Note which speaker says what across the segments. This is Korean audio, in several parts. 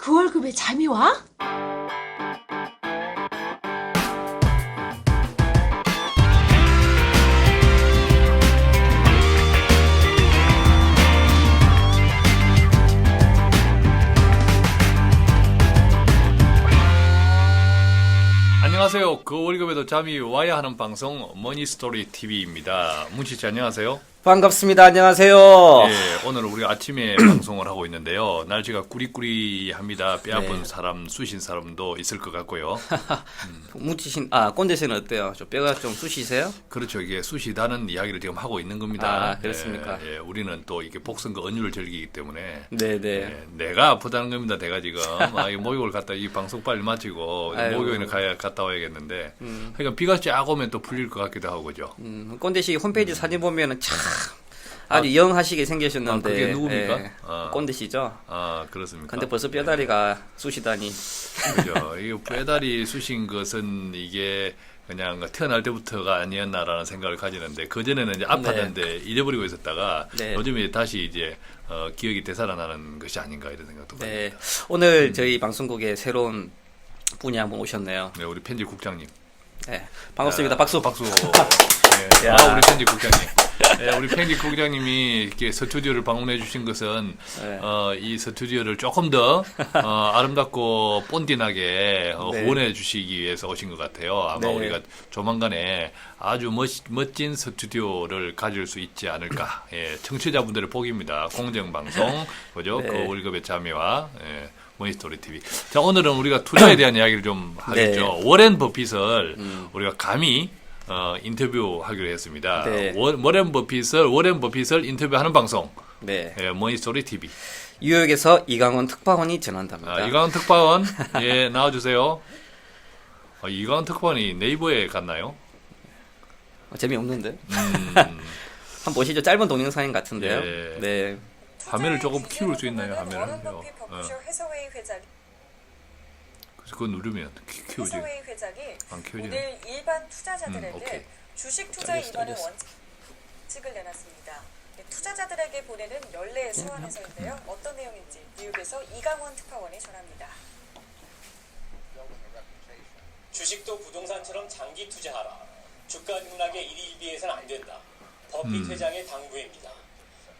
Speaker 1: 그 월급에 잠이 와?
Speaker 2: 안녕하세요. 그 월급에도 잠이 와야 하는 방송 머니스토리 TV입니다. 문치씨 안녕하세요.
Speaker 3: 반갑습니다. 안녕하세요.
Speaker 2: 예, 오늘 우리가 아침에 방송을 하고 있는데요. 날씨가 꾸리꾸리합니다. 뼈 아픈
Speaker 3: 네.
Speaker 2: 사람, 쑤신 사람도 있을 것 같고요.
Speaker 3: 꼰대 씨는 어때요? 저 뼈가 좀 쑤시세요?
Speaker 2: 그렇죠. 이게 쑤시다는 이야기를 지금 하고 있는 겁니다.
Speaker 3: 아, 그렇습니까?
Speaker 2: 예, 우리는 또 이게 복선과 언유를 즐기기 때문에
Speaker 3: 네네.
Speaker 2: 예, 내가 아프다는 겁니다. 내가 지금 이 목욕을 갔다 이 방송 빨리 마치고
Speaker 3: 아이고.
Speaker 2: 목욕에 갔다 와야겠는데 그러니까 비가 쫙 오면 또 풀릴 것 같기도 하고 그죠.
Speaker 3: 꼰대 씨 홈페이지 사진 보면은 참 아주 영하시게 생기셨는데.
Speaker 2: 그게 누굽니까?
Speaker 3: 예,
Speaker 2: 아.
Speaker 3: 꼰대 씨죠?
Speaker 2: 아 그렇습니까?
Speaker 3: 근데 벌써 뼈다리가 쑤시다니.
Speaker 2: 그죠. 이 뼈다리 쑤신 것은 이게 그냥 태어날 때부터가 아니었나라는 생각을 가지는데 그전에는 이제 아팠는데 잊어버리고 있었다가
Speaker 3: 네.
Speaker 2: 요즘에 다시 이제 기억이 되살아나는 것이 아닌가 이런 생각도
Speaker 3: 네.
Speaker 2: 듭니다.
Speaker 3: 오늘 저희 방송국에 새로운 분이 한 분 오셨네요.
Speaker 2: 네, 우리 편집국장님.
Speaker 3: 네. 반갑습니다. 박수.
Speaker 2: 박수. 네.
Speaker 3: 야.
Speaker 2: 아, 우리 편집국장님. 네, 우리 편집국장님이 이렇게 스튜디오를 방문해 주신 것은
Speaker 3: 네.
Speaker 2: 이 스튜디오를 조금 더 아름답고 본디나게
Speaker 3: 네.
Speaker 2: 후원해 주시기 위해서 오신 것 같아요. 아마
Speaker 3: 네.
Speaker 2: 우리가 조만간에 아주 멋진 스튜디오를 가질 수 있지 않을까. 예, 청취자분들의 복입니다. 공정방송, 그죠?
Speaker 3: 네.
Speaker 2: 그 월급의 자매와 머니스토리 TV. 자, 오늘은 우리가 투자에 대한 이야기를 좀 하겠죠.
Speaker 3: 네.
Speaker 2: 워렌 버핏을 우리가 감히 인터뷰하기로 했습니다.
Speaker 3: 네.
Speaker 2: 워렌 버핏을 인터뷰하는 방송,
Speaker 3: 네.
Speaker 2: 머니스토리 TV.
Speaker 3: 뉴욕에서 이강원 특파원이 전한답니다.
Speaker 2: 이강원 특파원, 예, 나와주세요. 이강원 특파원이 네이버에 갔나요?
Speaker 3: 재미없는데? 한번 보시죠. 짧은 동영상인 같은데요.
Speaker 2: 예.
Speaker 3: 네.
Speaker 2: 화면을 조금 키울 수 있나요? 화면을?
Speaker 4: 워런 버핏 버크셔 해서웨이 회장이
Speaker 2: 그래서 그거 누르면 키우지.
Speaker 4: 해서웨이 회장이
Speaker 2: 안 키우지.
Speaker 4: 오늘 일반
Speaker 2: 오케이.
Speaker 4: 투자자들에게 주식 투자
Speaker 3: 알겠어,
Speaker 4: 이관의
Speaker 3: 알겠어.
Speaker 4: 원칙을 내놨습니다. 투자자들에게 보내는 연례 소환해서인데요. 어떤 내용인지 뉴욕에서 이강원 특파원이 전합니다.
Speaker 5: 주식도 부동산처럼 장기 투자하라. 주가 등락에 일희일비해서는 안 된다. 버핏 회장의 당부입니다.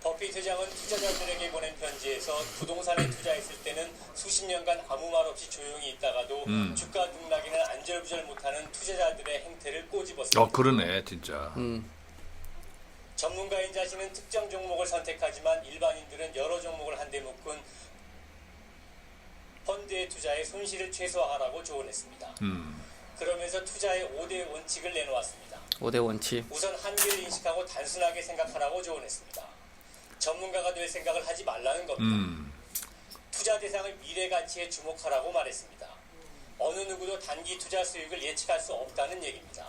Speaker 5: 버핏 회장은 투자자들에게 보낸 편지에서 부동산에 투자했을 때는 수십 년간 아무 말 없이 조용히 있다가도 주가 등락에는 안절부절 못하는 투자자들의 행태를 꼬집었습니다.
Speaker 2: 그러네, 진짜.
Speaker 5: 전문가인 자신은 특정 종목을 선택하지만 일반인들은 여러 종목을 한데 묶은 펀드의 투자에 손실을 최소화하라고 조언했습니다. 그러면서 투자의 5대 원칙을 내놓았습니다.
Speaker 3: 5대 원칙.
Speaker 5: 우선 한계를 인식하고 단순하게 생각하라고 조언했습니다. 전문가가 될 생각을 하지 말라는 겁니다. 투자 대상을 미래 가치에 주목하라고 말했습니다. 어느 누구도 단기 투자 수익을 예측할 수 없다는 얘기입니다.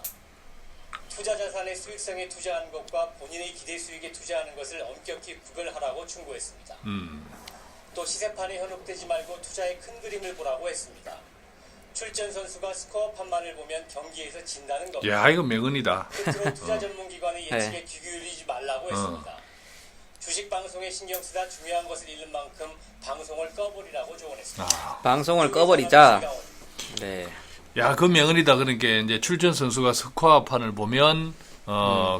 Speaker 5: 투자 자산의 수익성에 투자하는 것과 본인의 기대 수익에 투자하는 것을 엄격히 구별하라고 충고했습니다. 또 시세판에 현혹되지 말고 투자의 큰 그림을 보라고 했습니다. 출전 선수가 스코어판만을 보면 경기에서 진다는 겁니다.
Speaker 2: 야, 이거 명언이다.
Speaker 5: 끝으로 투자 전문기관의 예측에
Speaker 3: 네.
Speaker 5: 귀 기울이지 말라고 했습니다. 주식 방송에 신경 쓰다 중요한 것을 잃는 만큼 방송을 꺼버리라고 조언했습니다.
Speaker 3: 방송을 꺼버리자. 네.
Speaker 2: 야, 그 명언이다. 그러니까 이제 출전 선수가 스코어판을 보면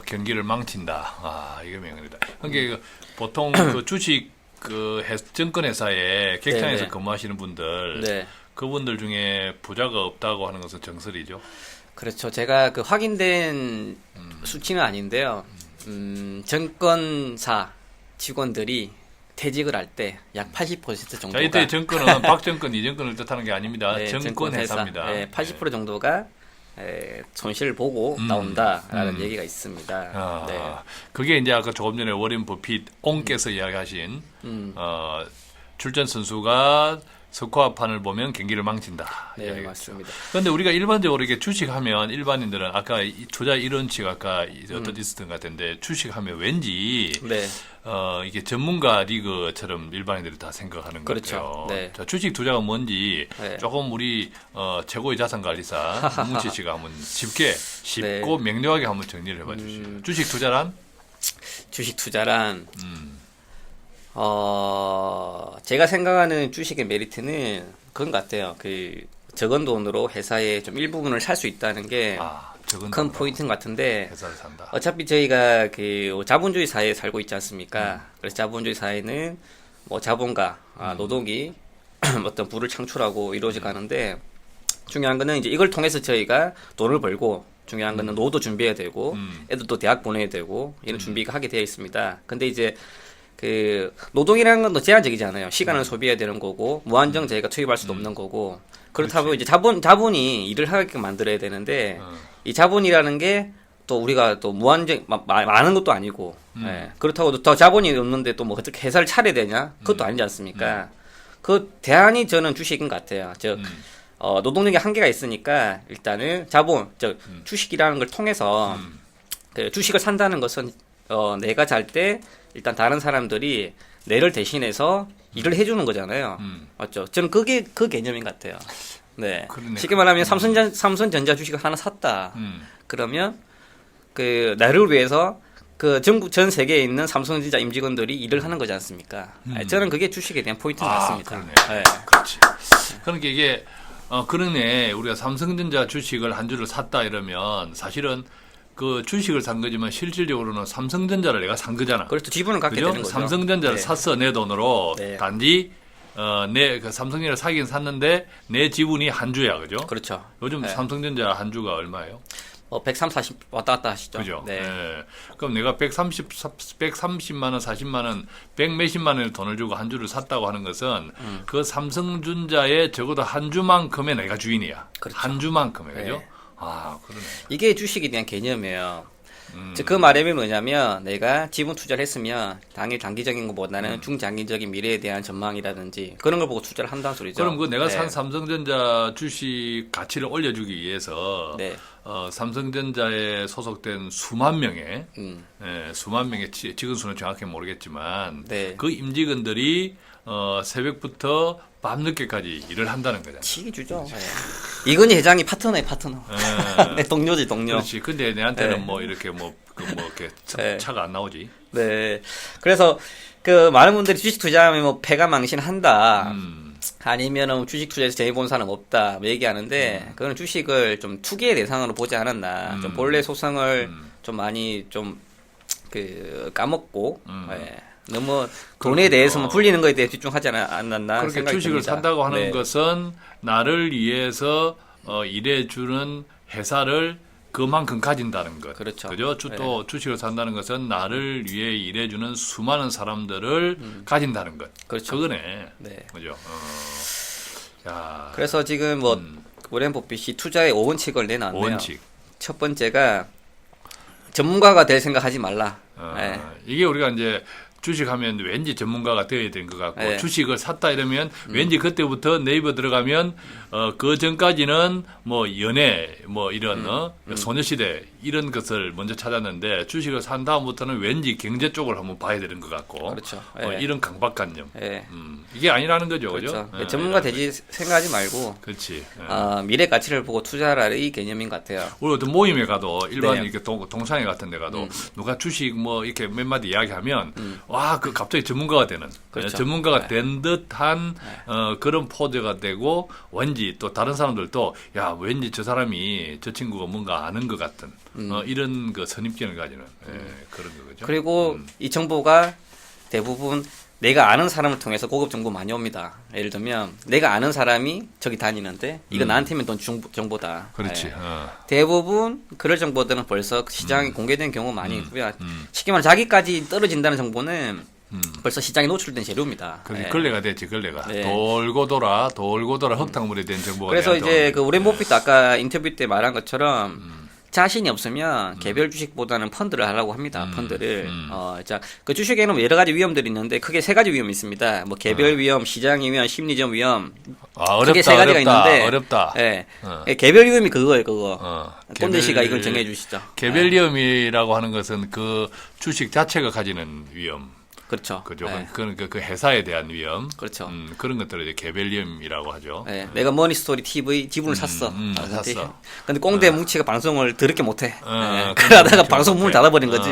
Speaker 2: 경기를 망친다. 이게 명언이다. 그러니까 보통 그 주식 증권회사에 객장에서
Speaker 3: 네네.
Speaker 2: 근무하시는 분들
Speaker 3: 네.
Speaker 2: 그분들 중에 부자가 없다고 하는 것은 정설이죠.
Speaker 3: 그렇죠. 제가 그 확인된 수치는 아닌데요. 증권사 직원들이 퇴직을 할 때 약 80% 정도가
Speaker 2: 자, 이때 정권은 박정권, 이정권을 뜻하는 게 아닙니다.
Speaker 3: 네,
Speaker 2: 정권회사입니다.
Speaker 3: 네, 80% 정도가 손실을 보고 나온다라는 얘기가 있습니다. 네.
Speaker 2: 그게 이제 아까 조금 전에 워렌 버핏 옹께서 이야기하신 출전 선수가 스코어판을 보면 경기를 망친다.
Speaker 3: 네,
Speaker 2: 이야기겠죠.
Speaker 3: 맞습니다.
Speaker 2: 그런데 우리가 일반적으로 이렇게 주식하면 일반인들은 아까 투자 이론칙 아까 어떤 있었던 것 같은데 주식하면 왠지
Speaker 3: 네.
Speaker 2: 이게 전문가 리그처럼 일반인들이 다 생각하는 것
Speaker 3: 그렇죠.
Speaker 2: 같아요.
Speaker 3: 네.
Speaker 2: 자, 주식 투자가 뭔지
Speaker 3: 네.
Speaker 2: 조금 우리 최고의 자산관리사 문치 씨가 한번 쉽고
Speaker 3: 네.
Speaker 2: 명료하게 한번 정리를 해봐 주시죠. 주식 투자란?
Speaker 3: 주식 투자란 제가 생각하는 주식의 메리트는 그런 것 같아요. 적은 돈으로 회사의 좀 일부분을 살 수 있다는 게
Speaker 2: 적은
Speaker 3: 큰
Speaker 2: 돈으로
Speaker 3: 포인트인 것 같은데,
Speaker 2: 회사를 산다.
Speaker 3: 어차피 저희가 자본주의 사회에 살고 있지 않습니까? 그래서 자본주의 사회는 뭐 자본가, 노동이 어떤 부를 창출하고 이루어져 가는데, 중요한 거는 이제 이걸 통해서 저희가 돈을 벌고, 중요한 거는 노후도 준비해야 되고, 애들도 대학 보내야 되고, 이런 준비가 하게 되어 있습니다. 근데 이제 노동이라는 건 또 제한적이잖아요. 시간을 소비해야 되는 거고, 무한정 저희가 투입할 수도 없는 거고, 그렇다고 이제 자본이 일을 하게끔 만들어야 되는데, 이 자본이라는 게 또 우리가 또 무한정 많은 것도 아니고, 예. 그렇다고 더 자본이 없는데 또 뭐 어떻게 회사를 차려야 되냐? 그것도 아니지 않습니까? 그 대안이 저는 주식인 것 같아요. 노동력의 한계가 있으니까 일단은 주식이라는 걸 통해서 주식을 산다는 것은 내가 잘 때 일단 다른 사람들이 내를 대신해서 일을 해주는 거잖아요. 맞죠? 저는 그게 그 개념인 것 같아요. 네.
Speaker 2: 그러네.
Speaker 3: 쉽게 말하면 삼성전자 주식을 하나 샀다. 그러면 나를 위해서 전 세계에 있는 삼성전자 임직원들이 일을 하는 거지 않습니까? 저는 그게 주식에 대한 포인트인 것 같습니다.
Speaker 2: 그러네.
Speaker 3: 네.
Speaker 2: 그렇지. 그러니까 이게 그러네. 우리가 삼성전자 주식을 한 주를 샀다 이러면 사실은 그 주식을 산 거지만 실질적으로는 삼성전자를 내가 산 거잖아.
Speaker 3: 그렇죠. 지분을 갖게
Speaker 2: 그죠?
Speaker 3: 되는 거죠.
Speaker 2: 삼성전자를
Speaker 3: 네.
Speaker 2: 샀어 내 돈으로.
Speaker 3: 네.
Speaker 2: 단지 내 삼성전자를 사긴 샀는데 내 지분이 한 주야, 그죠?
Speaker 3: 그렇죠.
Speaker 2: 요즘
Speaker 3: 네.
Speaker 2: 삼성전자 한 주가 얼마예요?
Speaker 3: 130, 40 왔다 갔다 하시죠.
Speaker 2: 그죠?
Speaker 3: 네.
Speaker 2: 예. 그럼 내가 130만 원, 40만 원, 100 몇십만 원의 돈을 주고 한 주를 샀다고 하는 것은 그 삼성전자의 적어도 한 주만큼의 내가 주인이야.
Speaker 3: 그렇죠.
Speaker 2: 한 주만큼의, 그죠?
Speaker 3: 네.
Speaker 2: 그러네.
Speaker 3: 이게 주식에 대한 개념이에요. 그 말이 뭐냐면 내가 지분 투자를 했으면 단기적인 것보다는 중장기적인 미래에 대한 전망이라든지 그런 걸 보고 투자를 한다는 소리죠.
Speaker 2: 그럼 내가
Speaker 3: 네.
Speaker 2: 산 삼성전자 주식 가치를 올려주기 위해서
Speaker 3: 네.
Speaker 2: 삼성전자에 소속된 수만 명의 수만 명의 직원 수는 정확히 모르겠지만
Speaker 3: 네.
Speaker 2: 그 임직원들이 새벽부터 밤늦게까지 일을 한다는 거잖아.
Speaker 3: 치기 주죠. 네. 이건희 회장이 파트너예요, 파트너. 네, 동료지, 동료.
Speaker 2: 그렇지. 근데 내한테는
Speaker 3: 네.
Speaker 2: 뭐 이렇게 이렇게
Speaker 3: 네.
Speaker 2: 차가 안 나오지.
Speaker 3: 네. 그래서 많은 분들이 주식 투자하면 뭐 패가 망신한다. 아니면은 주식 투자에서 재미 본 사람 없다. 뭐 얘기하는데 그거는 주식을 좀 투기의 대상으로 보지 않았나. 좀 본래 소성을 좀 많이 까먹고 예. 너무 돈에 대해서만 불리는 거에 대해 집중하지 않았나
Speaker 2: 그렇게
Speaker 3: 생각이
Speaker 2: 주식을
Speaker 3: 듭니다.
Speaker 2: 산다고 하는
Speaker 3: 네.
Speaker 2: 것은 나를 위해서 일해주는 회사를 그만큼 가진다는 것.
Speaker 3: 그렇죠.
Speaker 2: 그죠? 또 주식을 산다는 것은 나를 위해 일해주는 수많은 사람들을 가진다는 것.
Speaker 3: 그렇죠.
Speaker 2: 그거네.
Speaker 3: 네.
Speaker 2: 그죠? 야,
Speaker 3: 그래서 지금 워렌 버핏이 투자의 5원칙을 내놨네요.
Speaker 2: 원칙.
Speaker 3: 첫 번째가 전문가가 될 생각하지 말라. 예.
Speaker 2: 이게 우리가 이제 주식하면 왠지 전문가가 되어야 되는 것 같고
Speaker 3: 네.
Speaker 2: 주식을 샀다 이러면 왠지 그때부터 네이버 들어가면 그 전까지는 뭐 연애 뭐 이런 소녀시대 이런 것을 먼저 찾았는데 주식을 산 다음부터는 왠지 경제 쪽을 한번 봐야 되는 것 같고
Speaker 3: 그렇죠. 예.
Speaker 2: 이런 강박관념
Speaker 3: 예.
Speaker 2: 이게 아니라는 거죠,
Speaker 3: 그렇죠.
Speaker 2: 그죠?
Speaker 3: 전문가 되지 생각하지 말고
Speaker 2: 그렇지.
Speaker 3: 미래 가치를 보고 투자하라 이 개념인 것 같아요.
Speaker 2: 우리 어떤 모임에 가도 일반
Speaker 3: 네.
Speaker 2: 이렇게 동창회 같은 데 가도 누가 주식 뭐 이렇게 몇 마디 이야기하면 와, 그 갑자기 전문가가 되는
Speaker 3: 그렇죠.
Speaker 2: 전문가가
Speaker 3: 네.
Speaker 2: 된 듯한 그런 포즈가 되고 왠지 또 다른 사람들도 야, 왠지 저 사람이 저 친구가 뭔가 아는 것 같은 이런 그 선입견을 가지는 그런 거죠.
Speaker 3: 그리고 이 정보가 대부분 내가 아는 사람을 통해서 고급 정보 많이 옵니다. 예를 들면 내가 아는 사람이 저기 다니는데 이거 나한테면 돈 정보다.
Speaker 2: 그렇지.
Speaker 3: 예. 대부분 그럴 정보들은 벌써 시장에 공개된 경우 많이 있고요. 쉽게 말해 자기까지 떨어진다는 정보는 벌써 시장에 노출된 재료입니다.
Speaker 2: 그게
Speaker 3: 예.
Speaker 2: 걸레가 됐지, 걸레가.
Speaker 3: 네.
Speaker 2: 돌고 돌아 흙탕물이 된 정보가
Speaker 3: 그래서
Speaker 2: 내한테
Speaker 3: 이제
Speaker 2: 오는
Speaker 3: 그 우렌 버핏도 아까 인터뷰 때 말한 것처럼 자신이 없으면 개별 주식보다는 펀드를 하라고 합니다. 펀드를. 자, 그 주식에는 뭐 여러 가지 위험들이 있는데 크게 세 가지 위험이 있습니다. 뭐 개별 위험, 시장 위험, 심리적 위험. 크게 세 가지가 있는데.
Speaker 2: 어렵다.
Speaker 3: 예. 개별 위험이 그거예요, 그거. 꼰대 씨가 이걸 정해 주시죠.
Speaker 2: 개별 위험이라고 하는 것은 그 주식 자체가 가지는 위험.
Speaker 3: 그렇죠.
Speaker 2: 그죠?
Speaker 3: 네.
Speaker 2: 그런 그 회사에 대한 위험.
Speaker 3: 그렇죠.
Speaker 2: 그런 것들을 이제 개별 위험이라고 하죠.
Speaker 3: 네, 내가 머니스토리 TV 지분을 샀어.
Speaker 2: 샀어.
Speaker 3: 근데 꽁대 뭉치가 방송을 더럽게 못해. 네.
Speaker 2: 꽁대
Speaker 3: 그러다가
Speaker 2: 뭉치가
Speaker 3: 방송 문을
Speaker 2: 못해.
Speaker 3: 닫아버린 거지.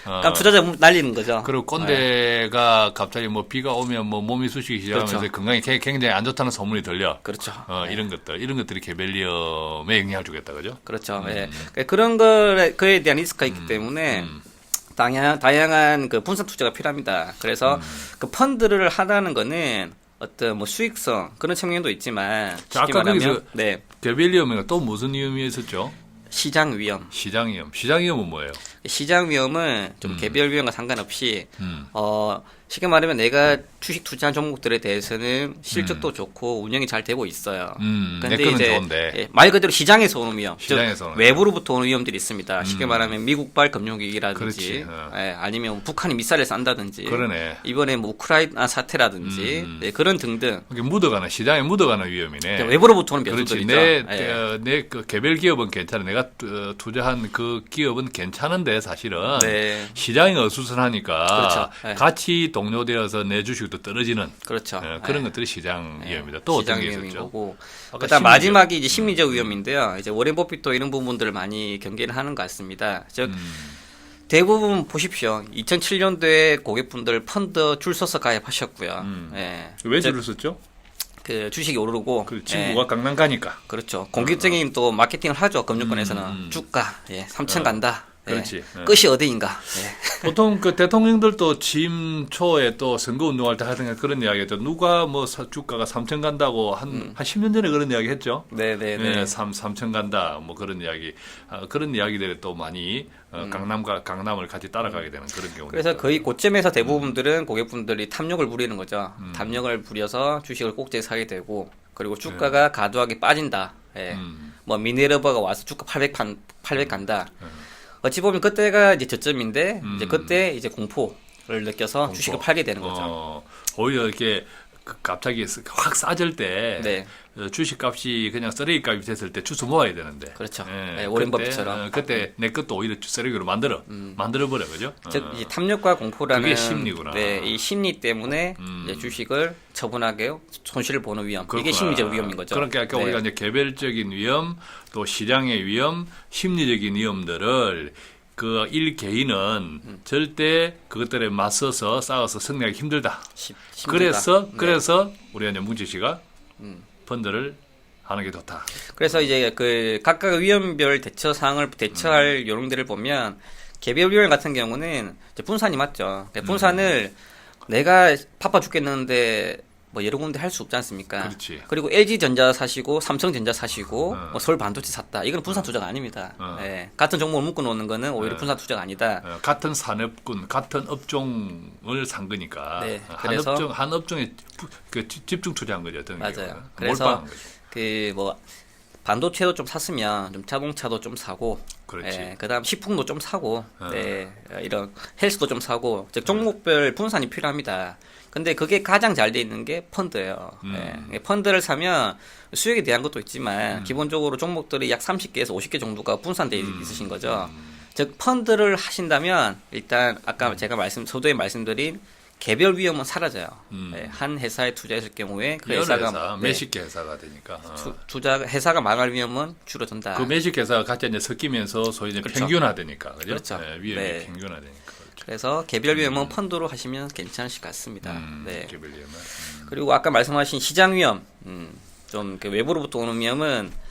Speaker 3: 그러니까 투자자 문 날리는 거죠.
Speaker 2: 그리고 꼰대가 갑자기 뭐 비가 오면 뭐 몸이 쑤시기 시작하면서
Speaker 3: 그렇죠.
Speaker 2: 건강에 굉장히 안 좋다는 소문이 들려.
Speaker 3: 그렇죠.
Speaker 2: 이런 것들이 개별 위험에 영향을 주겠다, 그죠?
Speaker 3: 그렇죠. 예. 그러니까 그런 거에 대한 리스크가 있기 때문에 다양한 그 분산 투자가 필요합니다. 그래서 그 펀드를 하다는 거는 어떤 뭐 수익성 그런 측면도 있지만
Speaker 2: 자, 아까
Speaker 3: 쉽게 말하면
Speaker 2: 거기서
Speaker 3: 네.
Speaker 2: 개별 위험이 또 무슨 위험이 있었죠?
Speaker 3: 시장 위험.
Speaker 2: 시장 위험. 시장 위험은 뭐예요?
Speaker 3: 시장 위험은 좀 개별 위험과 상관없이
Speaker 2: 음.
Speaker 3: 쉽게 말하면 내가 주식 투자한 종목들에 대해서는 실적도 좋고 운영이 잘 되고 있어요.
Speaker 2: 내 거는 좋은데.
Speaker 3: 예, 말 그대로 시장에서 오는 위험,
Speaker 2: 시장에서
Speaker 3: 즉
Speaker 2: 오는
Speaker 3: 외부로부터 오는 위험들이 있습니다. 쉽게 말하면 미국발 금융위기라든지,
Speaker 2: 그렇지.
Speaker 3: 예, 아니면 북한이 미사일을 싼다든지,
Speaker 2: 그러네.
Speaker 3: 이번에 뭐 우크라이나 사태라든지 예, 그런 등등
Speaker 2: 이게 시장에 묻어가는 위험이네.
Speaker 3: 외부로부터 오는
Speaker 2: 그렇지.
Speaker 3: 변수들이죠.
Speaker 2: 내 그 개별 기업은 괜찮아. 내가 투자한 그 기업은 괜찮은데 사실은
Speaker 3: 네.
Speaker 2: 시장이 어수선하니까
Speaker 3: 그렇죠. 네.
Speaker 2: 같이 동료되어서 내 주식도 떨어지는
Speaker 3: 그렇죠.
Speaker 2: 그런
Speaker 3: 예.
Speaker 2: 것들이 시장 위험이다. 또
Speaker 3: 시장
Speaker 2: 어떤 게
Speaker 3: 위험인
Speaker 2: 있었죠?
Speaker 3: 거고.
Speaker 2: 아까
Speaker 3: 그다음
Speaker 2: 심리적.
Speaker 3: 마지막이 이제 심리적 위험인데요. 이제 워렌 버핏도 이런 부분들을 많이 경계를 하는 것 같습니다. 즉 대부분 보십시오. 2007년도에 고객분들 펀드 줄 서서 가입하셨고요. 예.
Speaker 2: 왜
Speaker 3: 즉,
Speaker 2: 줄을 썼죠?
Speaker 3: 그 주식이 오르고
Speaker 2: 그 친구가 강남 가니까.
Speaker 3: 그렇죠. 공격적인 또 마케팅을 하죠. 금융권에서는 주가 3천 간다.
Speaker 2: 그렇지.
Speaker 3: 끝이 어디인가. 예.
Speaker 2: 보통 그 대통령들도 취임 초에 또 선거 운동할 때 하여튼 그런 이야기 했죠. 누가 뭐 주가가 3천 간다고 한 10년 전에 그런 이야기 했죠.
Speaker 3: 네네네.
Speaker 2: 3천 간다. 뭐 그런 이야기. 그런 이야기들이 또 많이 강남을 같이 따라가게 되는 그런 경우.
Speaker 3: 그래서 거의 고점에서 대부분들은 고객분들이 탐욕을 부리는 거죠. 탐욕을 부려서 주식을 꼭지에 사게 되고 그리고 주가가 과도하게 빠진다. 예. 뭐 미네르바가 와서 주가 800 간다. 어찌 보면 그때가 이제 저점인데 이제 그때 이제 공포를 느껴서 주식을 팔게 되는 거죠.
Speaker 2: 오히려 이렇게 갑자기 확 싸질 때
Speaker 3: 네.
Speaker 2: 주식 값이 그냥 쓰레기 값이 됐을 때 주워 모아야 되는데.
Speaker 3: 그렇죠.
Speaker 2: 예,
Speaker 3: 네, 워렌
Speaker 2: 그때,
Speaker 3: 버핏처럼.
Speaker 2: 그때 내 것도 오히려 쓰레기로 만들어 버려, 그죠?
Speaker 3: 즉 이제 탐욕과 공포라는
Speaker 2: 그게 심리구나.
Speaker 3: 네, 이 심리 때문에 이제 주식을 처분하게 손실을 보는 위험. 이게
Speaker 2: 그렇구나.
Speaker 3: 심리적 위험인 거죠.
Speaker 2: 그러니까 아까
Speaker 3: 네.
Speaker 2: 우리가 이제 개별적인 위험, 또 시장의 위험, 심리적인 위험들을 그 일 개인은 절대 그것들에 맞서서 싸워서 승리하기 힘들다.
Speaker 3: 힘들다.
Speaker 2: 그래서 우리가 이제 뭉치 씨가 펀드를 하는 게 좋다.
Speaker 3: 그래서 이제 그 각각 위험별 대처 사항을 대처할 요령들을 보면 개별 위험 같은 경우는 이제 분산이 맞죠. 분산을 내가 바빠 죽겠는데 뭐 여러 군데 할 수 없지 않습니까?
Speaker 2: 그렇지.
Speaker 3: 그리고 LG전자 사시고 삼성전자 사시고 뭐 서울 반도체 샀다. 이건 분산 투자가 아닙니다. 예. 같은 종목을 묶어 놓는 거는 오히려 분산 투자가 아니다.
Speaker 2: 같은 산업군, 같은 업종을 산 거니까
Speaker 3: 네, 그래서
Speaker 2: 한 업종에 그 집중 투자한 거죠. 어떤
Speaker 3: 맞아요.
Speaker 2: 경우는.
Speaker 3: 그래서
Speaker 2: 몰빵한 거죠.
Speaker 3: 그 뭐 반도체도 좀 샀으면 좀 자동차도 좀 사고,
Speaker 2: 그렇지.
Speaker 3: 그다음 식품도 좀 사고, 네, 이런 헬스도 좀 사고, 즉 종목별 분산이 필요합니다. 근데 그게 가장 잘 돼 있는 게 펀드예요. 예. 펀드를 사면 수익에 대한 것도 있지만 기본적으로 종목들이 약 30개에서 50개 정도가 분산돼 있으신 거죠. 즉 펀드를 하신다면 일단 아까 제가 서두에 말씀드린 개별 위험은 사라져요. 예, 한 회사에 투자했을 경우에 그 회사가
Speaker 2: 몇십 개 회사가 되니까
Speaker 3: 투자 회사가 망할 위험은 줄어든다.
Speaker 2: 그 몇십 개 회사가 같이 이제 섞이면서 소위 이제
Speaker 3: 그렇죠.
Speaker 2: 평균화되니까 그죠?
Speaker 3: 그렇죠.
Speaker 2: 네, 위험이
Speaker 3: 네.
Speaker 2: 평균화되니까. 그렇죠.
Speaker 3: 그래서 개별 위험은 펀드로 하시면 괜찮으실 것 같습니다. 네.
Speaker 2: 개별 위험은.
Speaker 3: 그리고 아까 말씀하신 시장 위험, 좀 그 외부로부터 오는 위험은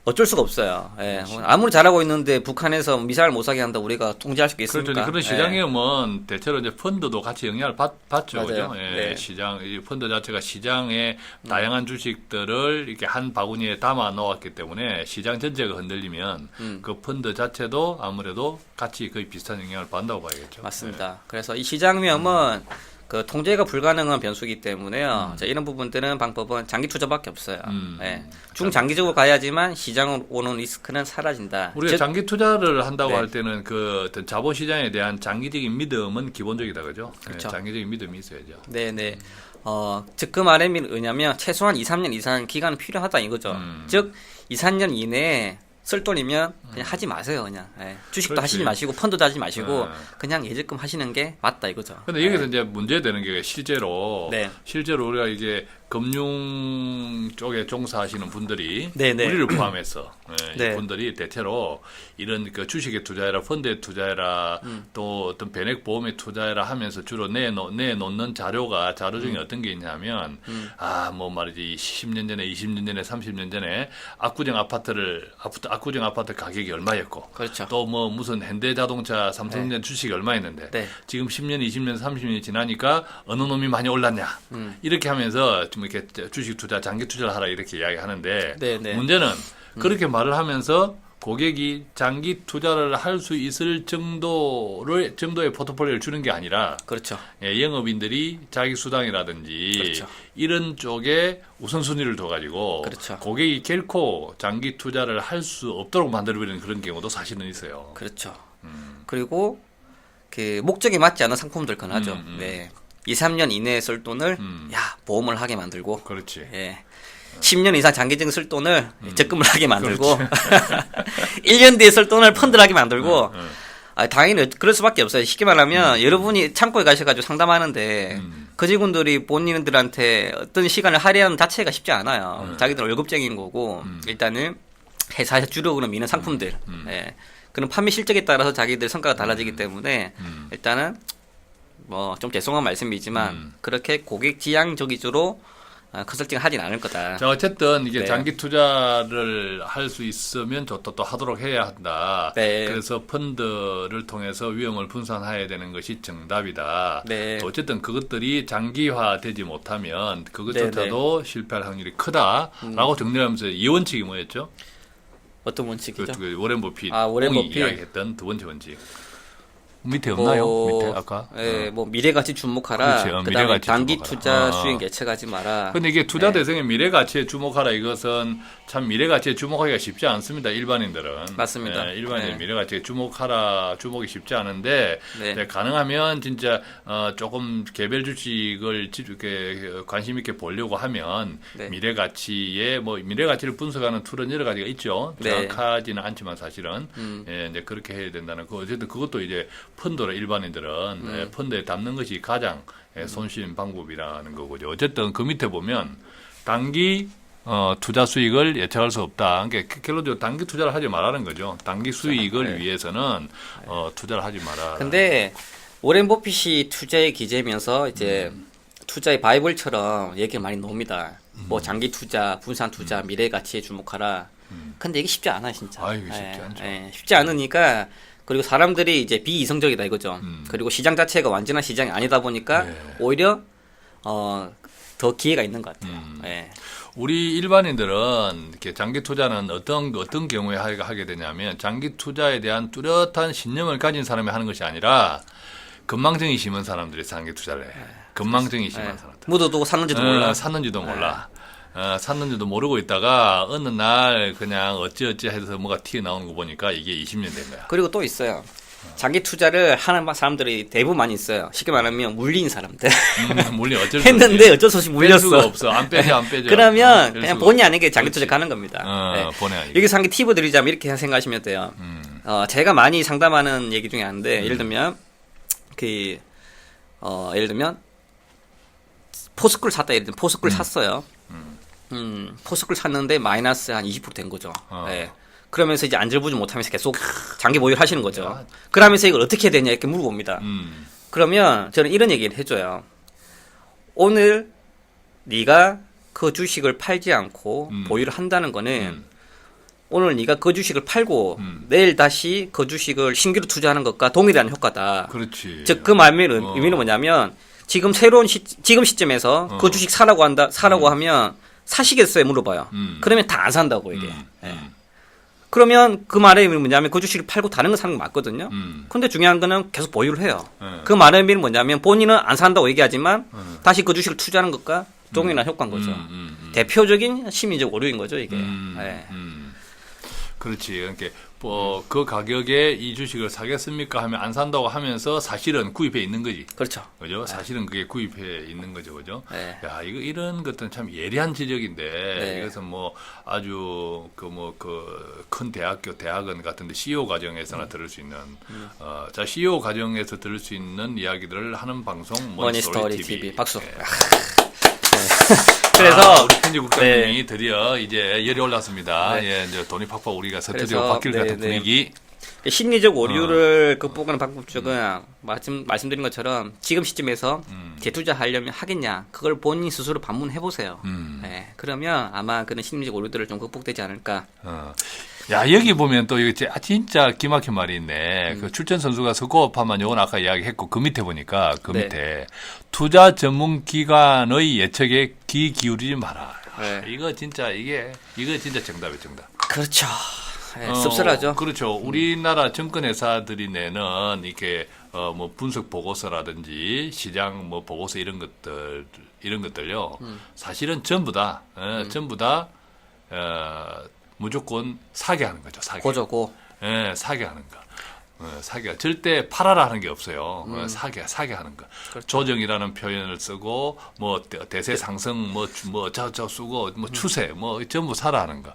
Speaker 3: 어쩔 수가 없어요. 예. 아무리 잘하고 있는데 북한에서 미사일 못 사게 한다 우리가 통제할 수 있습니까?
Speaker 2: 그렇죠. 그런 시장
Speaker 3: 예.
Speaker 2: 위험은 대체로 이제 펀드도 같이 영향을 받죠.
Speaker 3: 맞아요.
Speaker 2: 그죠? 예,
Speaker 3: 네.
Speaker 2: 이 펀드 자체가 시장에 다양한 주식들을 이렇게 한 바구니에 담아 놓았기 때문에 시장 전체가 흔들리면 그 펀드 자체도 아무래도 같이 거의 비슷한 영향을 받는다고 봐야겠죠.
Speaker 3: 맞습니다. 그래서 이 시장 위험은 그 통제가 불가능한 변수이기 때문에요. 자, 이런 부분들은 방법은 장기 투자밖에 없어요. 예. 중장기적으로 가야지만 시장으로 오는 리스크는 사라진다.
Speaker 2: 우리가
Speaker 3: 즉,
Speaker 2: 장기 투자를 한다고
Speaker 3: 네.
Speaker 2: 할 때는 그 어떤 자본시장에 대한 장기적인 믿음은 기본적이다, 그죠?
Speaker 3: 그렇죠.
Speaker 2: 네, 장기적인 믿음이 있어야죠.
Speaker 3: 네네. 즉, 그 말은 뭐냐면 최소한 2, 3년 이상 기간은 필요하다 이거죠. 즉, 2, 3년 이내에 쓸 돈이면 그냥 하지 마세요. 그냥 예. 주식도
Speaker 2: 그렇지.
Speaker 3: 하시지 마시고 펀드도 하지 마시고
Speaker 2: 예.
Speaker 3: 그냥 예적금 하시는 게 맞다 이거죠.
Speaker 2: 근데 여기서 이제 문제되는 게 실제로
Speaker 3: 네.
Speaker 2: 우리가 이게 금융 쪽에 종사하시는 분들이
Speaker 3: 네, 네.
Speaker 2: 우리를 포함해서
Speaker 3: 네.
Speaker 2: 이분들이 대체로 이런 그 주식에 투자해라, 펀드에 투자해라, 또 어떤 변액 보험에 투자해라 하면서 주로 내놓는 자료 중에 어떤 게 있냐면 뭐 말이지 10년 전에, 20년 전에, 30년 전에 압구정 아파트 가격이 얼마였고
Speaker 3: 그렇죠.
Speaker 2: 또 뭐 무슨 현대자동차, 삼성전자 주식이 얼마였는데
Speaker 3: 네.
Speaker 2: 지금 10년, 20년, 30년이 지나니까 어느 놈이 많이 올랐냐 이렇게 하면서 좀 이렇게 주식 투자, 장기 투자를 하라 이렇게 이야기하는데
Speaker 3: 네, 네.
Speaker 2: 문제는 그렇게 말을 하면서 고객이 장기 투자를 할 수 있을 정도의 포트폴리오를 주는 게 아니라
Speaker 3: 그렇죠.
Speaker 2: 영업인들이 자기 수당이라든지
Speaker 3: 그렇죠.
Speaker 2: 이런 쪽에 우선순위를 둬가지고
Speaker 3: 그렇죠.
Speaker 2: 고객이 결코 장기 투자를 할 수 없도록 만들어버리는 그런 경우도 사실은 있어요.
Speaker 3: 그렇죠. 그리고 그 목적에 맞지 않은 상품들 권하죠. 네. 2, 3년 이내에 쓸 돈을 보험을 하게 만들고
Speaker 2: 그렇지.
Speaker 3: 예. 10년 이상 장기적인 쓸 돈을 적금을 하게 만들고 1년 뒤에 쓸 돈을 펀드를 하게 만들고 당연히 그럴 수밖에 없어요. 쉽게 말하면 여러분이 창고에 가셔가지고 상담하는데 그 직원들이 본인들한테 어떤 시간을 할애하는 자체가 쉽지 않아요. 자기들 월급쟁이인 거고 일단은 회사 주력으로 미는 상품들 예. 그런 판매 실적에 따라서 자기들 성과가 달라지기 때문에 일단은 뭐 좀 죄송한 말씀이지만 그렇게 고객 지향적으로 컨설팅을 하진 않을 거다.
Speaker 2: 자, 어쨌든 이게
Speaker 3: 네.
Speaker 2: 장기 투자를 할 수 있으면 또 하도록 해야 한다.
Speaker 3: 네.
Speaker 2: 그래서 펀드를 통해서 위험을 분산해야 되는 것이 정답이다.
Speaker 3: 네.
Speaker 2: 어쨌든 그것들이 장기화되지 못하면 그것조차도 실패할 확률이 크다라고 정리하면서 이 원칙이 뭐였죠?
Speaker 3: 어떤 원칙이죠?
Speaker 2: 그 워렌 버핏
Speaker 3: 워렌 버핏.
Speaker 2: 이야기했던 두 번째 원칙. 밑에 없나요? 밑에 아까?
Speaker 3: 예, 뭐 미래가치 주목하라.
Speaker 2: 그렇지,
Speaker 3: 그다음에
Speaker 2: 미래가치
Speaker 3: 단기
Speaker 2: 주목하라.
Speaker 3: 투자 수익 예측하지 마라.
Speaker 2: 근데 이게 투자
Speaker 3: 네.
Speaker 2: 대상의 미래 가치에 주목하라 이것은 참 미래 가치에 주목하기가 쉽지 않습니다. 일반인들은.
Speaker 3: 맞습니다.
Speaker 2: 일반인들
Speaker 3: 네.
Speaker 2: 미래 가치에 주목이 쉽지 않은데
Speaker 3: 네.
Speaker 2: 네, 가능하면 진짜 조금 개별 주식을 이렇게 관심 있게 보려고 하면
Speaker 3: 네.
Speaker 2: 미래 가치에 미래 가치를 분석하는 툴은 여러 가지가 있죠.
Speaker 3: 네.
Speaker 2: 정확하지는 않지만 사실은 이제 그렇게 해야 된다는 거. 어쨌든 그것도 이제 펀드로 일반인들은 펀드에 담는 것이 가장 손쉬운 방법이라는 거고요. 어쨌든 그 밑에 보면 단기 투자 수익을 예측할 수 없다. 그러니까 결론적으로 단기 투자를 하지 말라는 거죠. 단기 수익을
Speaker 3: 네.
Speaker 2: 위해서는 투자를 하지 마라.
Speaker 3: 근데 워렌 버핏이 투자의 기재면서 이제 투자의 바이블처럼 얘기를 많이 나옵니다. 뭐 장기 투자, 분산 투자, 미래 가치에 주목하라. 근데 이게 쉽지 않아요, 진짜.
Speaker 2: 이게 쉽지 않죠.
Speaker 3: 쉽지 않으니까 그리고 사람들이 이제 비이성적이다 이거죠. 그리고 시장 자체가 완전한 시장이 아니다 보니까
Speaker 2: 네.
Speaker 3: 오히려 더 기회가 있는 것 같아요. 예.
Speaker 2: 우리 일반인들은 이렇게 장기 투자는 어떤 경우에 하게 되냐면 장기 투자에 대한 뚜렷한 신념을 가진 사람이 하는 것이 아니라 건망증이 심한 사람들이 장기 투자를 해. 건망증이 심한 사람들.
Speaker 3: 묻어두고 샀는지도 몰라.
Speaker 2: 샀는지도 몰라. 샀는지도 모르고 있다가 어느 날 그냥 어찌어찌 해서 뭐가 튀어나오는 거 보니까 이게 20년 된 거야.
Speaker 3: 그리고 또 있어요. 장기 투자를 하는 사람들이 대부분 많이 있어요. 쉽게 말하면 물린 사람들.
Speaker 2: 물리 어쩔 수
Speaker 3: 했는데
Speaker 2: 없지.
Speaker 3: 어쩔 수 없이
Speaker 2: 뺄 수가
Speaker 3: 물렸어.
Speaker 2: 없어. 안 빼죠.
Speaker 3: 그러면
Speaker 2: 뺄
Speaker 3: 그냥
Speaker 2: 수가
Speaker 3: 본의
Speaker 2: 없어.
Speaker 3: 아니게 장기 투자
Speaker 2: 그렇지.
Speaker 3: 가는 겁니다. 네.
Speaker 2: 본의 아니게.
Speaker 3: 여기서 한 개 팁을 드리자면 이렇게 생각하시면 돼요. 제가 많이 상담하는 얘기 중에 하나인데 예를 들면 예를 들면 포스쿨 샀다. 예를 들면 포스쿨 샀어요. 포스쿨 샀는데 마이너스 한 20% 된 거죠. 네. 그러면서 이제 안절부절 못하면서 계속 장기 보유를 하시는 거죠. 그러면서 이걸 어떻게 해야 되냐 이렇게 물어봅니다. 그러면 저는 이런 얘기를 해줘요. 오늘 네가 그 주식을 팔지 않고 보유를 한다는 거는 오늘 네가 그 주식을 팔고 내일 다시 그 주식을 신규로 투자하는 것과 동일한 효과다.
Speaker 2: 그렇지.
Speaker 3: 즉 그 말의 의미는 뭐냐면 지금 지금 시점에서 그 주식 사라고 하면 사시겠어요? 물어봐요. 그러면 다 안 산다고 이게. 예. 그러면 그 말의 의미는 뭐냐면 그 주식을 팔고 다른 거 사는 거 맞거든요. 근데 중요한 거는 계속 보유를 해요. 그 말의 의미는 뭐냐면 본인은 안 산다고 얘기하지만 다시 그 주식을 투자하는 것과 동일한 효과인 거죠. 대표적인 심리적 오류인 거죠 이게. 예.
Speaker 2: 그렇지. 그러니까 그 가격에 이 주식을 사겠습니까 하면 안 산다고 하면서 사실은 구입해 있는 거지.
Speaker 3: 그렇죠.
Speaker 2: 그죠? 사실은 그게 구입해 있는 거죠. 그죠?
Speaker 3: 네.
Speaker 2: 야, 이런 것들은 참 예리한 지적인데,
Speaker 3: 네.
Speaker 2: 이것은 뭐 아주 큰 대학원 같은데 CEO 과정에서나 들을 수 있는, 자, CEO 과정에서 들을 수 있는 이야기들을 하는 방송,
Speaker 3: 머니스토리
Speaker 2: TV.
Speaker 3: TV. 박수.
Speaker 2: 예.
Speaker 3: 그래서
Speaker 2: 우리 편집국장님이 드디어 이제 열이 올랐습니다.
Speaker 3: 네.
Speaker 2: 예, 이제 돈이 팍팍 우리가 서투려
Speaker 3: 그래서,
Speaker 2: 바뀔 것 같은
Speaker 3: 네, 네.
Speaker 2: 분위기.
Speaker 3: 심리적 오류를 극복하는 방법 쪽은 말씀드린 것처럼 지금 시점에서 재투자하려면 하겠냐 그걸 본인 스스로 반문해 보세요. 그러면 아마 그런 심리적 오류들을 좀 극복되지 않을까.
Speaker 2: 야, 여기 보면 또 이거 진짜 기막힌 말이 있네. 그 출전 선수가 스코어파만 요건 아까 이야기했고 그 밑에 보니까 그
Speaker 3: 네.
Speaker 2: 밑에 투자 전문 기관의 예측에 귀 기울이지 마라.
Speaker 3: 네.
Speaker 2: 이거 진짜 정답이에요, 정답.
Speaker 3: 그렇죠. 씁쓸하죠.
Speaker 2: 그렇죠. 우리나라 증권회사들이 내는 이렇게 뭐 분석 보고서라든지 시장 뭐 보고서 이런 것들요. 사실은 전부 다 무조건 사게 하는 거죠. 사게.
Speaker 3: 고저고.
Speaker 2: 예, 사게 하는 거. 사게. 절대 팔아라 하는 게 없어요. 사게 하는 거.
Speaker 3: 그렇죠.
Speaker 2: 조정이라는 표현을 쓰고, 뭐, 대세 상승, 저 쓰고, 뭐, 추세, 뭐, 전부 사라 하는 거.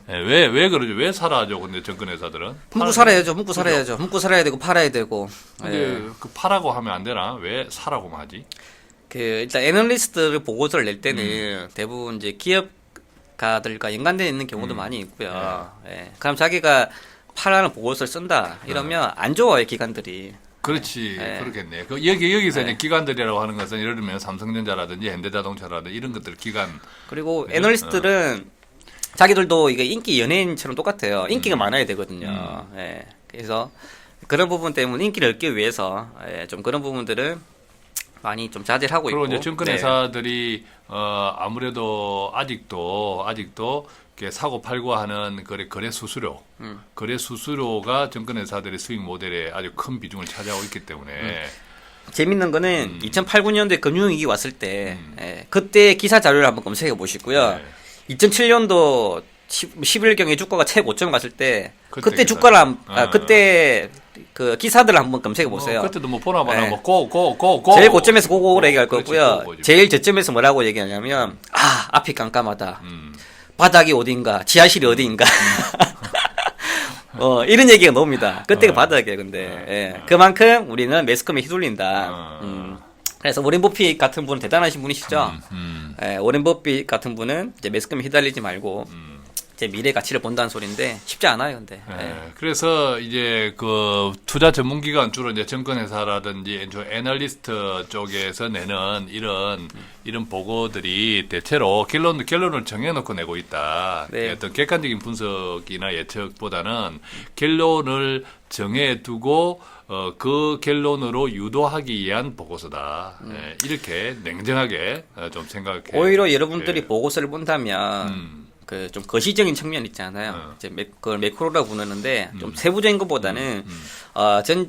Speaker 2: 예, 왜 그러죠? 왜 사라 하죠? 근데 증권회사들은?
Speaker 3: 묵고 살아야죠. 묵고 살아야죠. 묵고 살아야 되고 팔아야 되고.
Speaker 2: 근데 그 파라고 하면 안 되나? 왜 사라고만 하지?
Speaker 3: 일단 애널리스트를 보고서를 낼 때는 대부분 이제 기업가들과 연관되어 있는 경우도 많이 있고요. 그럼 자기가 팔라는 보고서를 쓴다 이러면 안 좋아요 기관들이.
Speaker 2: 그렇지,
Speaker 3: 네.
Speaker 2: 그렇겠네. 여기서 이제 기관들이라고 하는 것은 예를 들면 삼성전자라든지 현대자동차라든지 이런 것들 기관.
Speaker 3: 그리고
Speaker 2: 그죠?
Speaker 3: 애널리스트들은 자기들도 이게 인기 연예인처럼 똑같아요. 인기가 많아야 되거든요. 그래서 그런 부분 때문에 인기를 얻기 위해서 좀 그런 부분들은 많이 좀 자제를 하고
Speaker 2: 그리고
Speaker 3: 있고.
Speaker 2: 이제 증권회사들이 아무래도 아직도 이렇게 사고 팔고 하는 거래 수수료가 증권회사들의 수익 모델에 아주 큰 비중을 차지하고 있기 때문에
Speaker 3: 재밌는 거는 2008, 9년도에 금융위기 왔을 때 그때 기사 자료를 한번 검색해 보시고요.
Speaker 2: 네.
Speaker 3: 2007년도 10일경에 주가가 최고점 갔을 때
Speaker 2: 그때
Speaker 3: 그때
Speaker 2: 기사.
Speaker 3: 주가를 그때 그 기사들을 한번 검색해 보세요.
Speaker 2: 그때도 뭐 보나마나
Speaker 3: 네.
Speaker 2: 뭐 고.
Speaker 3: 제일 고점에서 고고를 얘기할
Speaker 2: 그렇지,
Speaker 3: 거고요.
Speaker 2: 고고지.
Speaker 3: 제일 저점에서 뭐라고 얘기하냐면 앞이 깜깜하다.
Speaker 2: 음.
Speaker 3: 바닥이 어딘가, 지하실이 어디인가. 이런 얘기가 나옵니다. 그때가 바닥이에요, 근데. 그만큼 우리는 매스컴에 휘둘린다. 그래서 워렌 버핏 같은 분은 대단하신 분이시죠. 워렌 버핏 같은 분은 이제 매스컴에 휘달리지 말고 제 미래 가치를 본다는 소리인데 쉽지 않아요, 근데.
Speaker 2: 그래서 이제 그 투자 전문기관 주로 이제 증권회사라든지 애널리스트 쪽에서 내는 이런 보고들이 대체로 결론을 정해놓고 내고 있다.
Speaker 3: 네.
Speaker 2: 어떤 객관적인 분석이나 예측보다는 결론을 정해두고 그 결론으로 유도하기 위한 보고서다. 이렇게 냉정하게 좀 생각해.
Speaker 3: 오히려 여러분들이
Speaker 2: 예.
Speaker 3: 보고서를 본다면 그 좀 거시적인 측면 있잖아요. 이제 그걸 매크로라고 부르는데 좀 세부적인 것보다는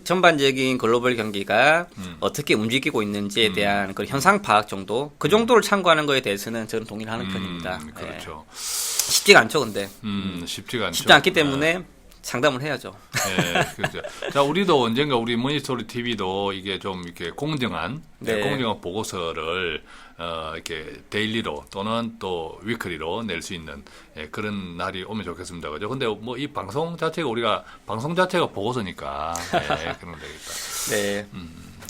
Speaker 3: 전반적인 글로벌 경기가 어떻게 움직이고 있는지에 대한 그 현상 파악 정도 그 정도를 참고하는 거에 대해서는 저는 동의를 하는 편입니다.
Speaker 2: 그렇죠.
Speaker 3: 쉽지가 않죠, 근데
Speaker 2: 쉽지가 않죠.
Speaker 3: 쉽지 않기 때문에 상담을 해야죠.
Speaker 2: 네, 그렇죠. 자, 우리도 언젠가 우리 머니스토리 TV도 이게 좀 이렇게 공정한 보고서를 이렇게 데일리로 또는 또 위클리로 낼 수 있는 그런 날이 오면 좋겠습니다. 그죠? 근데 뭐 이 방송 자체가 보고서니까 그런 되겠다.
Speaker 3: 네.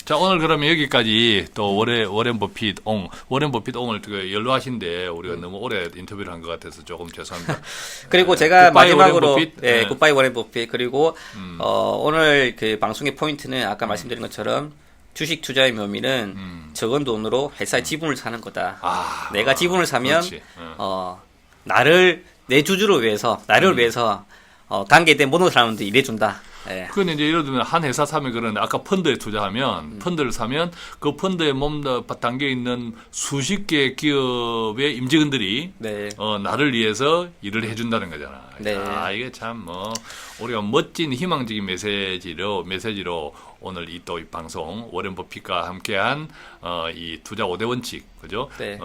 Speaker 2: 자, 오늘 그러면 여기까지 또 워렌 버핏 옹을 연로하신데 우리가 너무 오래 인터뷰를 한 것 같아서 조금 죄송합니다.
Speaker 3: 그리고 제가
Speaker 2: 굿바이
Speaker 3: 마지막으로
Speaker 2: 워렌 버핏.
Speaker 3: 굿바이 워렌 버핏 그리고 오늘 그 방송의 포인트는 아까 말씀드린 것처럼 주식 투자의 묘미는 적은 돈으로 회사의 지분을 사는 거다. 내가 지분을 사면
Speaker 2: 그렇지.
Speaker 3: 나를 내 주주를 위해서 나를 위해서 관계된 모든 사람들이 일해준다. 예.
Speaker 2: 그건 이제 예를 들면 한 회사 사면 그러는데 아까 펀드에 투자하면 펀드를 사면 그 펀드에 담겨 있는 수십 개의 기업의 임직원들이
Speaker 3: 네.
Speaker 2: 나를 위해서 일을 해준다는 거잖아.
Speaker 3: 네.
Speaker 2: 이게 참 우리가 멋진 희망적인 메시지로 오늘 이 방송 워렌 버핏과 함께한 이 투자 5대 원칙 그죠?
Speaker 3: 네.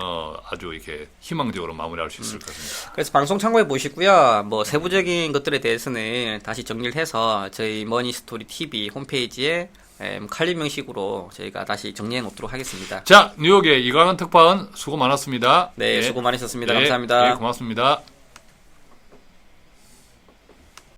Speaker 2: 아주 이렇게 희망적으로 마무리할 수 있을 것 같습니다.
Speaker 3: 그래서 방송 참고해 보시고요. 뭐 세부적인 것들에 대해서는 다시 정리를 해서 저희 머니스토리 TV 홈페이지에 칼럼 형식으로 저희가 다시 정리해 놓도록 하겠습니다.
Speaker 2: 자, 뉴욕의 이광현 특파원 수고 많았습니다.
Speaker 3: 네, 수고 많으셨습니다.
Speaker 2: 예,
Speaker 3: 감사합니다.
Speaker 2: 예, 고맙습니다.